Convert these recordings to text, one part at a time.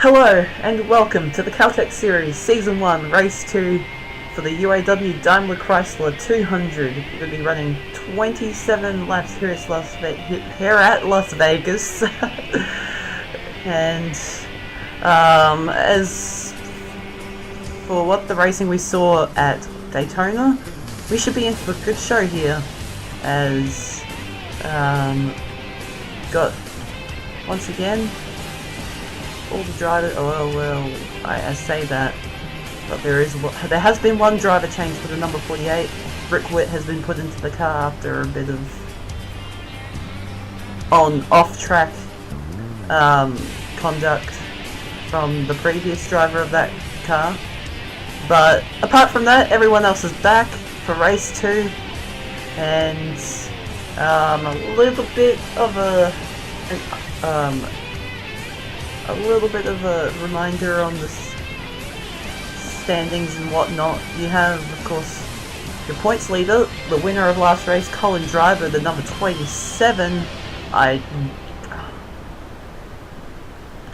Hello and welcome to the Caltex Series Season 1 Race 2 for the UAW-DaimlerChrysler 200. We're going to be running 27 laps here at Las Vegas. And as for what the racing we saw at Daytona, we should be in for a good show here, as got once again all the drivers. I say that, but there has been one driver change for the number 48. Rick Witt has been put into the car after a bit of off-track conduct from the previous driver of that car. But apart from that, everyone else is back for race 2, and a little bit of a reminder on the standings and whatnot. You have, of course, your points leader, the winner of last race, Colin Driver, the number 27.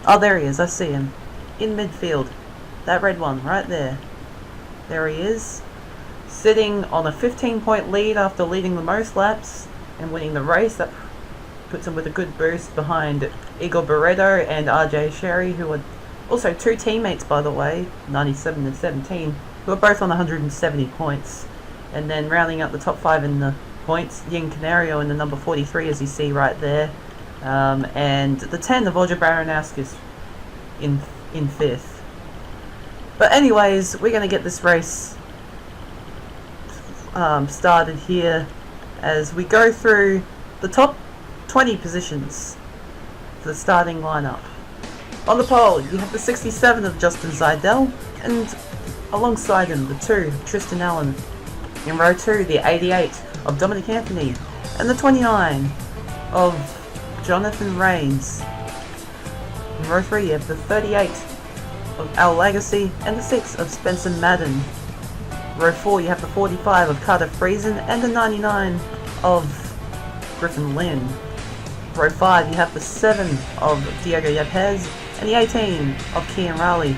Oh, there he is. I see him in midfield. That red one right there. There he is, sitting on a 15-point lead after leading the most laps and winning the race. That puts him with a good boost behind Igor Barreto and RJ Sherry, who are also two teammates, by the way, 97 and 17, who are both on 170 points. And then rounding out the top 5 in the points, Yin Canario in the number 43, as you see right there, and the 10 of Olja Baranowskis in 5th. But anyways, we're going to get this race started here as we go through the top 20 positions for the starting lineup. On the pole, you have the 67 of Justin Seidel, and alongside him, the 2, Tristan Allen. In row 2, the 88 of Dominic Anthony, and the 29 of Jonathan Rains. In row 3, you have the 38 of Al Legacy, and the 6 of Spencer MADDEN. Row 4, you have the 45 of Carter Friesen, and the 99 of Griffin Lynn. Row 5, you have the 7 of Diego Yepes, and the 18 of Kian Raleigh.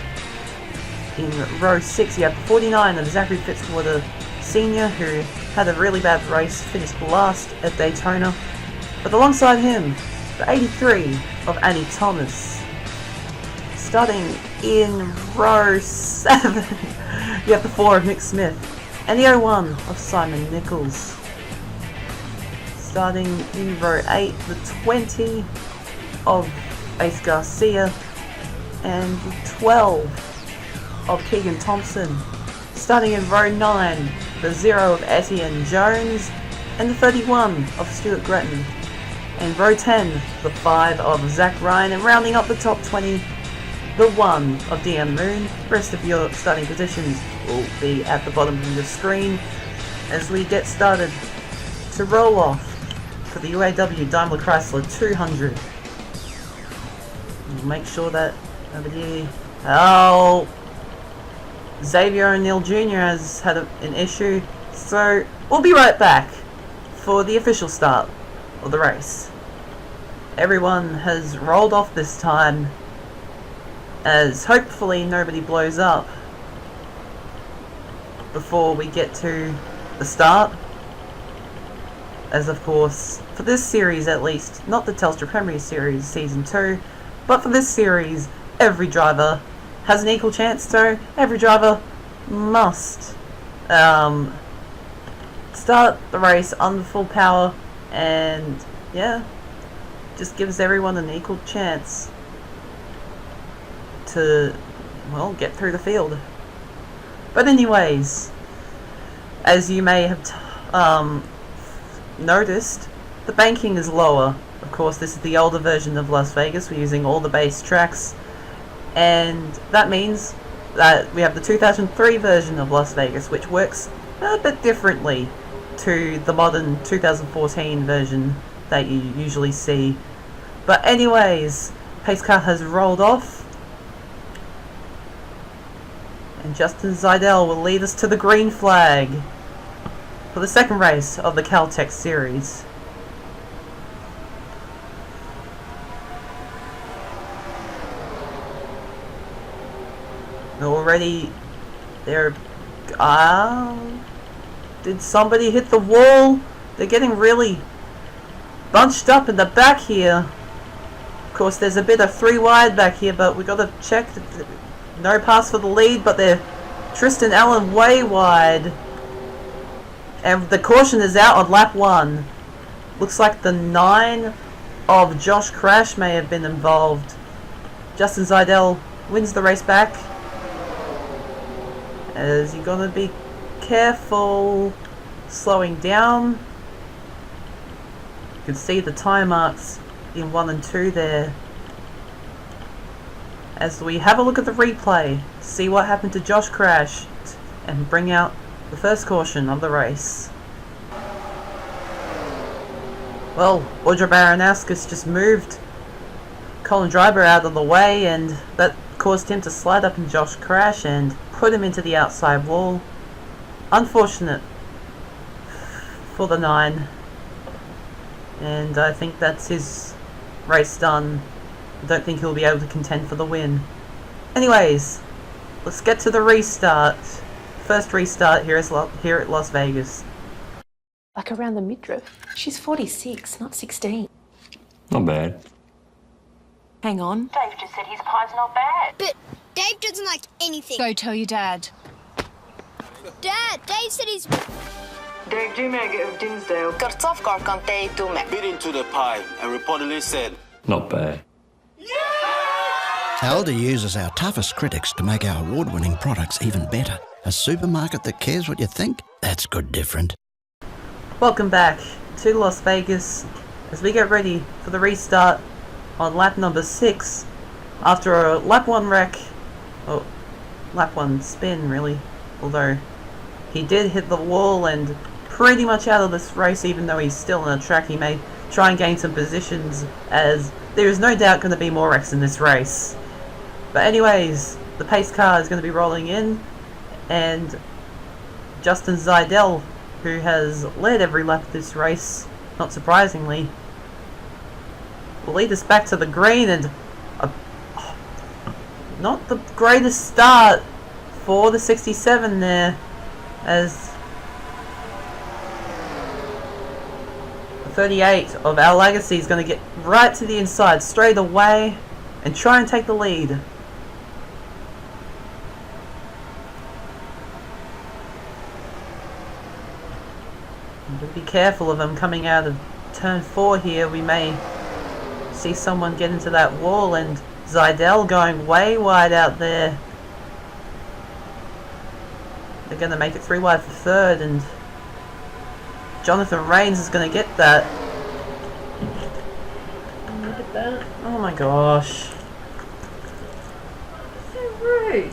In row 6, you have the 49 of Zachary Fitzwater Sr., who had a really bad race, finished last at Daytona. But alongside him, the 83 of Annie Thomas. Starting in row 7, you have the 4 of Nick Smith, and the 01 of Simon Nichols. Starting in row 8, the 20 of Ace Garcia, and the 12 of Keegan Thompson. Starting in row 9, the 0 of Etienne Jones, and the 31 of Stuart Gretton. And row 10, the 5 of Zach Ryan, and rounding up the top 20, the 1 of DM Moon. The rest of your starting positions will be at the bottom of the screen as we get started to roll off for the UAW-DaimlerChrysler 200. Make sure that over here, Xavier O'Neill Jr. has had an issue, so we'll be right back for the official start of the race. Everyone has rolled off this time, as hopefully nobody blows up before we get to the start. As of course, for this series at least, not the Telstra Premier Series Season 2, but for this series, every driver has an equal chance, so every driver must start the race under full power, and yeah, just gives everyone an equal chance to, well, get through the field. But anyways, as you may have noticed, the banking is lower. Of course, this is the older version of Las Vegas. We're using all the base tracks, and that means that we have the 2003 version of Las Vegas, which works a bit differently to the modern 2014 version that you usually see. But anyways, pace car has rolled off, and Justin Seidel will lead us to the green flag for the second race of the Caltex Series. Already, they're... did somebody hit the wall? They're getting really bunched up in the back here. Of course, there's a bit of 3 wide back here, but we gotta check. No pass for the lead, but they're TRISTEN Allen way wide. And the caution is out on lap 1. Looks like the 9 of Josh Crash may have been involved. Justin Seidel wins the race back. As you're gonna be careful slowing down. You can see the tire marks in 1 and 2 there. As we have a look at the replay, see what happened to Josh Crash, and bring out the first caution of the race. Well, Audra Baranowskis just moved Colin Dryber out of the way, and that caused him to slide up in Josh Crash and put him into the outside wall. Unfortunate for the 9. And I think that's his race done. I don't think he'll be able to contend for the win. Anyways, let's get to the restart. First restart here at Las Vegas. Like around the midriff. She's 46, not 16. Not bad. Hang on. Dave just said his pie's not bad. But Dave doesn't like anything. Go tell your dad. Dad, Dave said he's... Dave Dumeg of Dinsdale. Kartsafkarkan Dave Dumeg. Bit into the pie and reportedly said, Not bad. Aldi uses our toughest critics to make our award-winning products even better. A supermarket that cares what you think? That's good different. Welcome back to Las Vegas as we get ready for the restart on lap number 6 after a lap 1 wreck, or lap 1 spin really, although he did hit the wall and pretty much out of this race. Even though he's still on the track, he may try and gain some positions, as there is no doubt going to be more wrecks in this race. But anyways, the pace car is going to be rolling in, and Justin Seidel, who has led every lap of this race, not surprisingly, will lead us back to the green, and not the greatest start for the 67 there, as 38 of Our Legacy is going to get right to the inside straight away and try and take the lead. Be careful of him coming out of turn 4 here. We may see someone get into that wall, and Seidel going way wide out there. They're going to make it 3 wide for 3rd, and Jonathan Rains is going to get that. Look at that. Oh my gosh. So rude.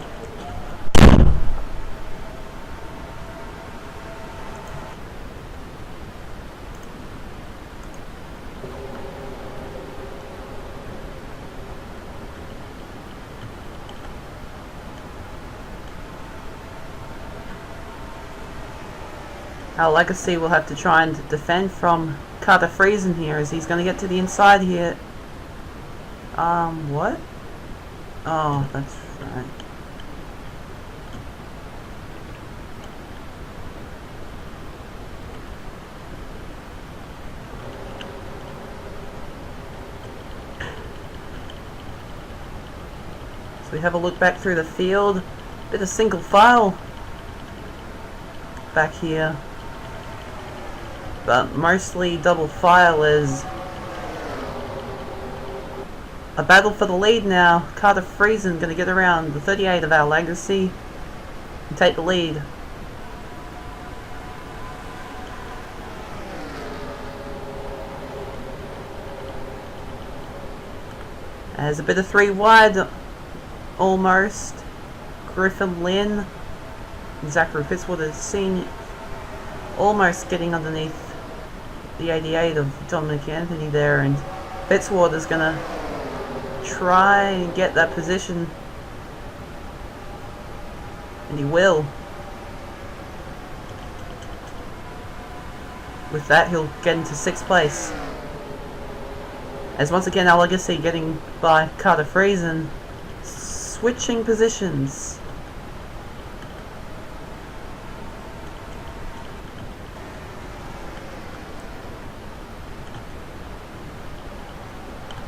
Our Legacy will have to try and defend from Carter Friesen here, as he's going to get to the inside here. What? Oh, that's right. So we have a look back through the field. Bit of single file back here, but mostly double file is a battle for the lead now. Carter Friesen going to get around the 38 of Our Legacy and take the lead. As a bit of 3 wide almost. Griffin Lynn and Zachary Fitzwater seen almost getting underneath the 88 of Dominic Anthony there, and Fitzwater's gonna try and get that position, and he will. With that, he'll get into 6th place. As once again, Our Legacy getting by Carter Friesen, switching positions.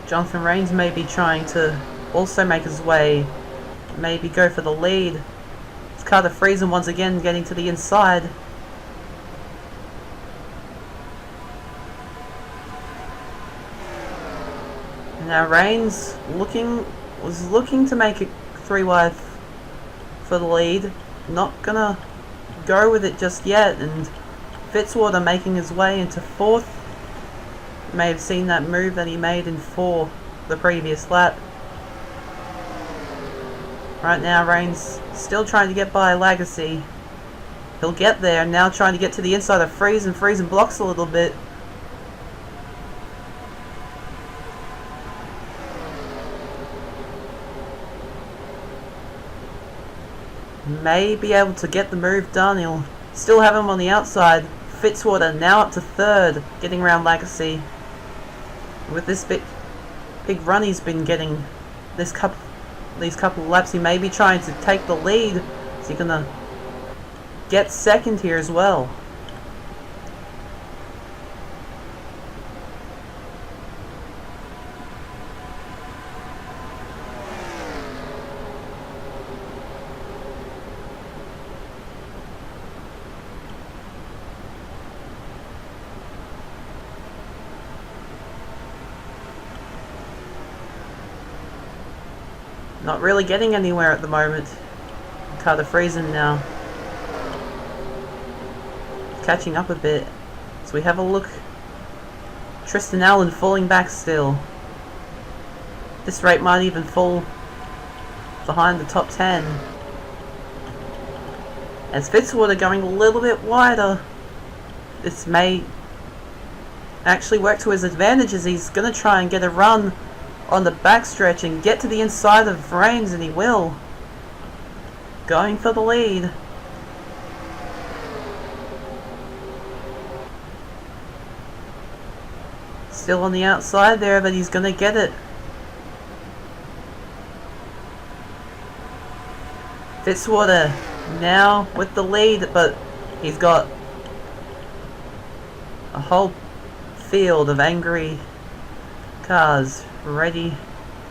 Jonathan Rains may be trying to also make his way, maybe go for the lead. It's Carter Friesen once again getting to the inside. Now Rains was looking to make it 3 wide for the lead. Not gonna go with it just yet, and Fitzwater making his way into 4th. You may have seen that move that he made in 4 the previous lap. Right now Rains still trying to get by Lagacy. He'll get there, now trying to get to the inside of Friesen. Friesen blocks a little bit. May be able to get the move done. He'll still have him on the outside. Fitzwater now up to 3rd, getting around Lagacy. With this big run he's been getting these couple of laps, he may be trying to take the lead. Is he gonna get 2nd here as well? Not really getting anywhere at the moment. Carter Friesen now catching up a bit. So we have a look. Tristan Allen falling back still. This rate might even fall behind the top 10. As Fitzwater going a little bit wider. This may actually work to his advantage, as he's going to try and get a run on the backstretch and get to the inside of Rains, and he will. Going for the lead. Still on the outside there, but he's gonna get it. Fitzwater now with the lead, but he's got a whole field of angry cars ready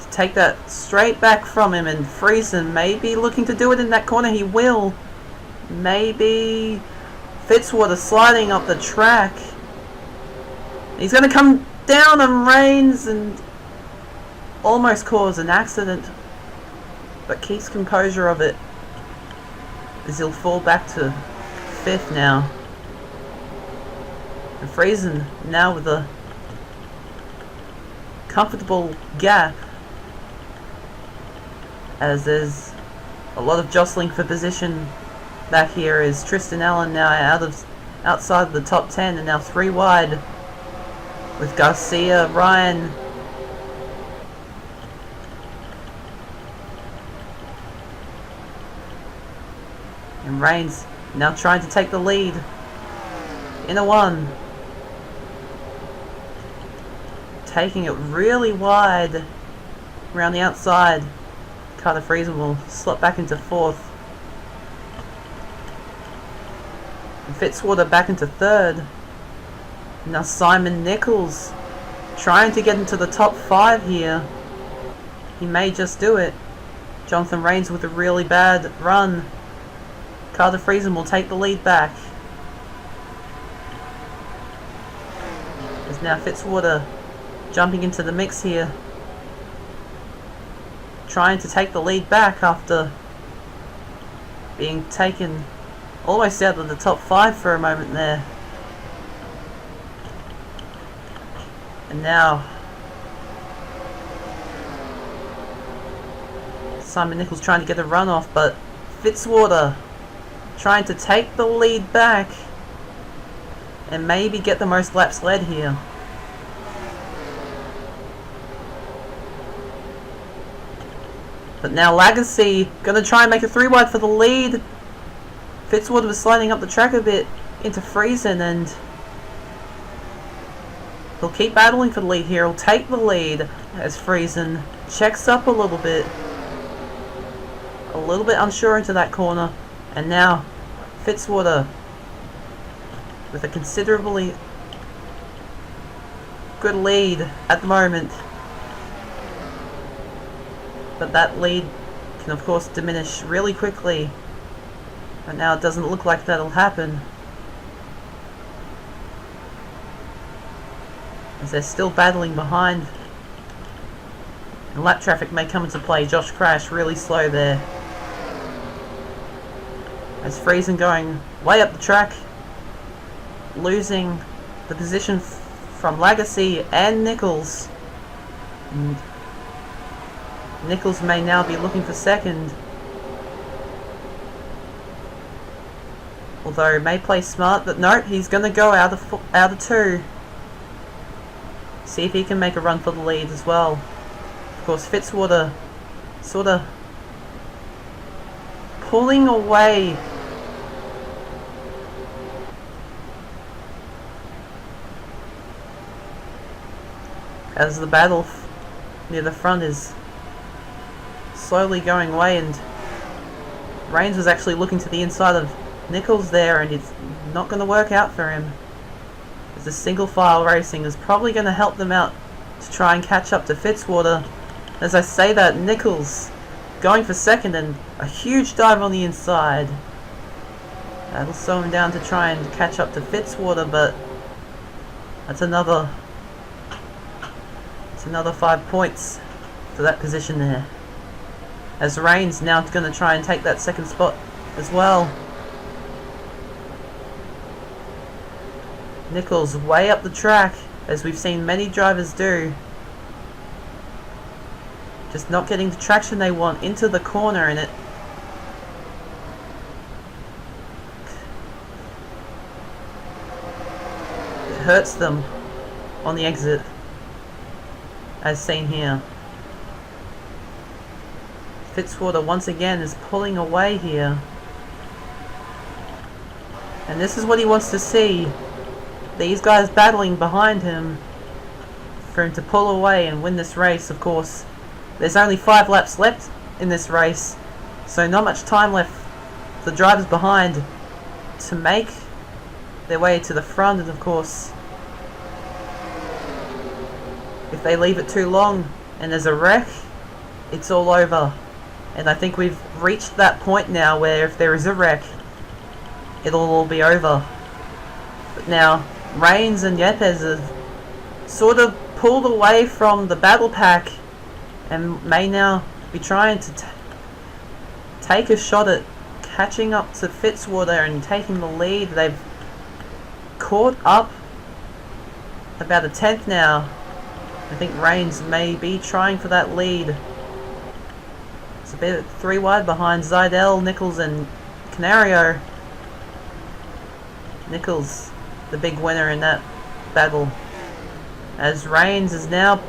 to take that straight back from him, and Friesen may be looking to do it in that corner. He will. Maybe Fitzwater sliding up the track. He's going to come down on Rains and almost cause an accident, but keeps composure of it as he'll fall back to 5th now. And Friesen now with a comfortable gap, as there's a lot of jostling for position back here. Is Tristan Allen now outside of the top 10 and now 3 wide, with Garcia, Ryan, and Rains now trying to take the lead in a 1. Taking it really wide around the outside. Carter Friesen will slot back into 4th. And Fitzwater back into 3rd. Now Simon Nichols trying to get into the top 5 here. He may just do it. Jonathan Rains with a really bad run. Carter Friesen will take the lead back. There's now Fitzwater jumping into the mix here, trying to take the lead back after being taken almost out of the top 5 for a moment there. And now Simon Nichols trying to get a run off, but Fitzwater trying to take the lead back and maybe get the most laps led here. But now Lagacy gonna try and make a 3 wide for the lead. Fitzwater was sliding up the track a bit into Friesen, and he'll keep battling for the lead here. He'll take the lead as Friesen checks up a little bit unsure into that corner. And now Fitzwater with a considerably good lead at the moment. But that lead can of course diminish really quickly. But now it doesn't look like that'll happen, as they're still battling behind. And lap traffic may come into play. Josh Crash really slow there. As Friesen going way up the track, losing the position from Legacy and Nichols. And Nichols may now be looking for second, although he may play smart. But no, he's going to go out of two. See if he can make a run for the lead as well. Of course, Fitzwater sort of pulling away. As the battle near the front is slowly going away, and RLANZ was actually looking to the inside of Nichols there, and it's not going to work out for him. As the single file racing is probably going to help them out to try and catch up to Fitzwater. As I say that, Nichols going for second, and a huge dive on the inside. That'll slow him down to try and catch up to Fitzwater, but that's another 5 points to that position there. As RLANZ now going to try and take that second spot as well. Nichols way up the track, as we've seen many drivers do. Just not getting the traction they want into the corner, and it hurts them on the exit, as seen here. Fitzwater once again is pulling away here, and this is what he wants to see. These guys battling behind him for him to pull away and win this race. Of course, there's only 5 laps left in this race, so not much time left for the drivers behind to make their way to the front. And of course, if they leave it too long and there's a wreck, it's all over. And I think we've reached that point now where if there is a wreck, it'll all be over. But now RLANZ and Yepes have sort of pulled away from the battle pack and may now be trying to take a shot at catching up to Fitzwater and taking the lead. They've caught up about a tenth now. I think RLANZ may be trying for that lead. It's a bit 3 wide behind Zidell, Nichols and Canario. Nichols, the big winner in that battle. As RLANZ is now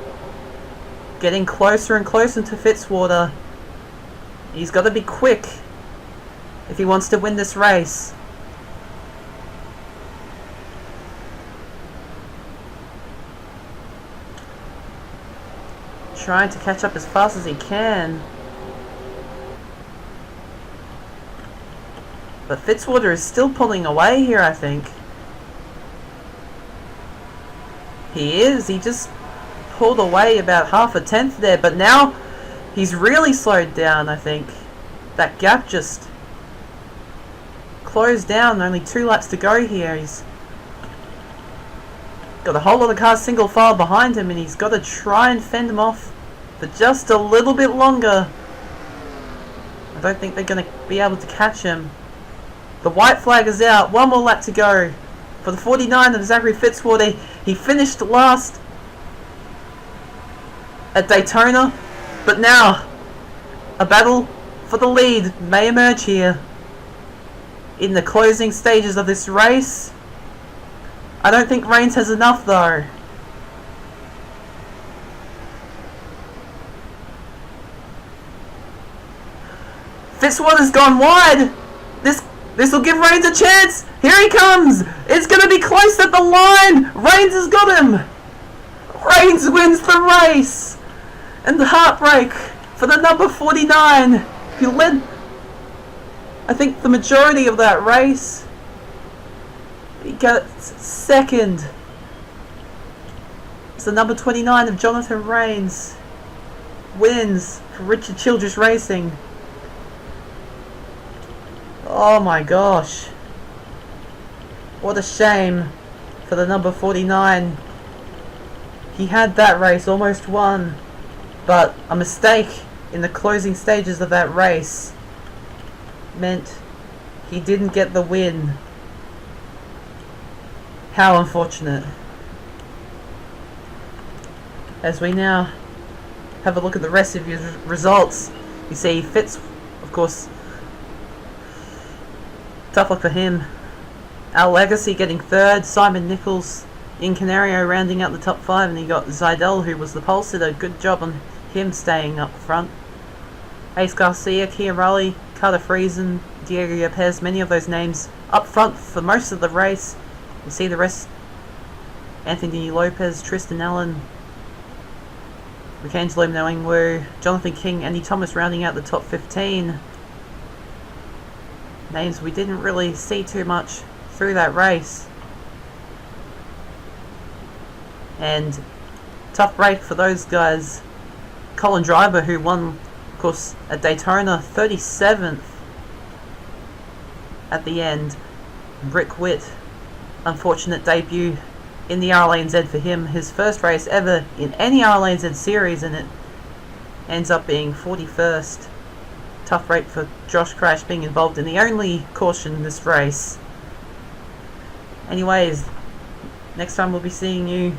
getting closer and closer to Fitzwater. He's got to be quick if he wants to win this race. Trying to catch up as fast as he can. But Fitzwater is still pulling away here, I think. He is. He just pulled away about half a tenth there, but now he's really slowed down, I think. That gap just closed down. Only 2 laps to go here. He's got a whole lot of cars single file behind him, and he's got to try and fend them off for just a little bit longer. I don't think they're going to be able to catch him. The white flag is out. 1 more lap to go for the 49 of Zachary Fitzwater. He finished last at Daytona, but now a battle for the lead may emerge here in the closing stages of this race. I don't think RLANZ has enough though. Fitzwater's gone wide. This will give RLANZ a chance. Here he comes. It's going to be close at the line. RLANZ has got him. RLANZ wins the race. And the heartbreak for the number 49, who led, I think, the majority of that race. He got second. It's the number 29 of Jonathan RLANZ wins for Richard Childress Racing. Oh my gosh. What a shame for the number 49. He had that race, almost won, but a mistake in the closing stages of that race meant he didn't get the win. How unfortunate. As we now have a look at the rest of his results, you see Fitz, of course, tough luck for him. Our Legacy getting third, Simon Nichols in Canario rounding out the top 5, and he got Zidell, who was the pole sitter. Good job on him staying up front. Ace Garcia, Kia Raleigh, Carter Friesen, Diego Yepes, many of those names up front for most of the race. You see the rest: Anthony Lopez, Tristan Allen, Michelangelo Noingwu, Jonathan King, Andy Thomas rounding out the top 15. Names we didn't really see too much through that race. And tough break for those guys. Colin Driver, who won, of course, at Daytona, 37th at the end. Rick Witt, unfortunate debut in the RLANZ for him. His first race ever in any RLANZ series, and it ends up being 41st. Tough break for Josh Crash, being involved in the only caution in this race. Anyways, next time we'll be seeing you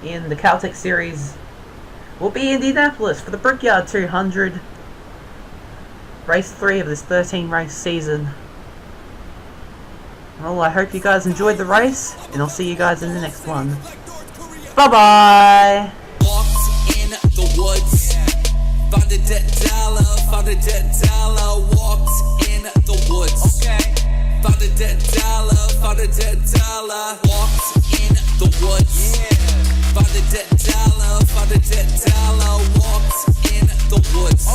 in the Caltex Series. We'll be in Indianapolis for the Brickyard 200. Race 3 of this 13 race season. Well, I hope you guys enjoyed the race, and I'll see you guys in the next one. Bye bye! Walked in the woods, found a dead dollar, walked in the woods. Found a dead dollar, walked in the woods. Found a dead dollar, walked in the woods.